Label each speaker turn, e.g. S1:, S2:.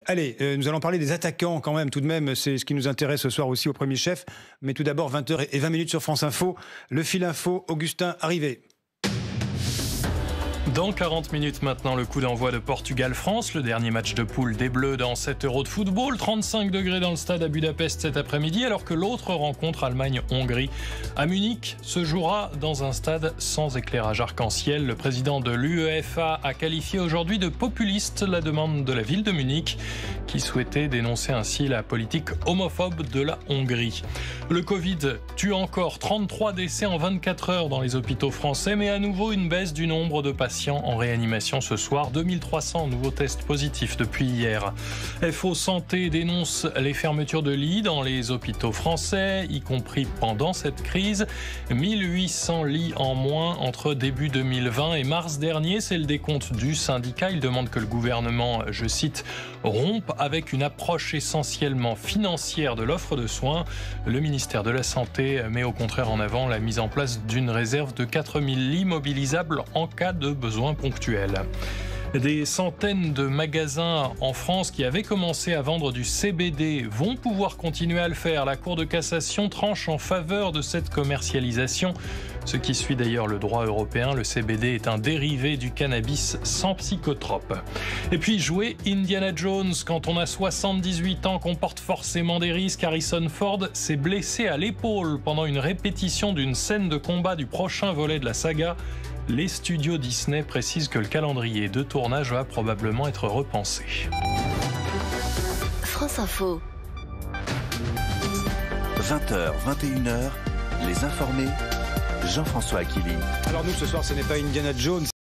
S1: Allez, nous allons parler des attaquants quand même, tout de même, c'est ce qui nous intéresse ce soir aussi au Premier Chef. Mais tout d'abord, 20h20 sur France Info, le fil info, Augustin Arrivé.
S2: Dans 40 minutes maintenant, le coup d'envoi de Portugal-France, le dernier match de poule des Bleus dans 7 Euros de football. 35 degrés dans le stade à Budapest cet après-midi, alors que l'autre rencontre Allemagne-Hongrie à Munich se jouera dans un stade sans éclairage arc-en-ciel. Le président de l'UEFA a qualifié aujourd'hui de populiste la demande de la ville de Munich, qui souhaitait dénoncer ainsi la politique homophobe de la Hongrie. Le Covid tue encore 33 décès en 24 heures dans les hôpitaux français, mais à nouveau une baisse du nombre de patients en réanimation ce soir. 2300 nouveaux tests positifs depuis hier. FO Santé dénonce les fermetures de lits dans les hôpitaux français, y compris pendant cette crise. 1800 lits en moins entre début 2020 et mars dernier. C'est le décompte du syndicat. Il demande que le gouvernement, je cite, rompe avec une approche essentiellement financière de l'offre de soins. Le ministère de la Santé met au contraire en avant la mise en place d'une réserve de 4000 lits mobilisables en cas de besoins ponctuels. Des centaines de magasins en France qui avaient commencé à vendre du CBD vont pouvoir continuer à le faire. La Cour de cassation tranche en faveur de cette commercialisation, ce qui suit d'ailleurs le droit européen. Le CBD est un dérivé du cannabis sans psychotrope. Et puis jouer Indiana Jones quand on a 78 ans comporte forcément des risques. Harrison Ford s'est blessé à l'épaule pendant une répétition d'une scène de combat du prochain volet de la saga. Les studios Disney précisent que le calendrier de tournage va probablement être repensé.
S3: France Info.
S4: 20h, 21h, les informés, Jean-François Akili.
S1: Alors nous, ce soir, ce n'est pas Indiana Jones.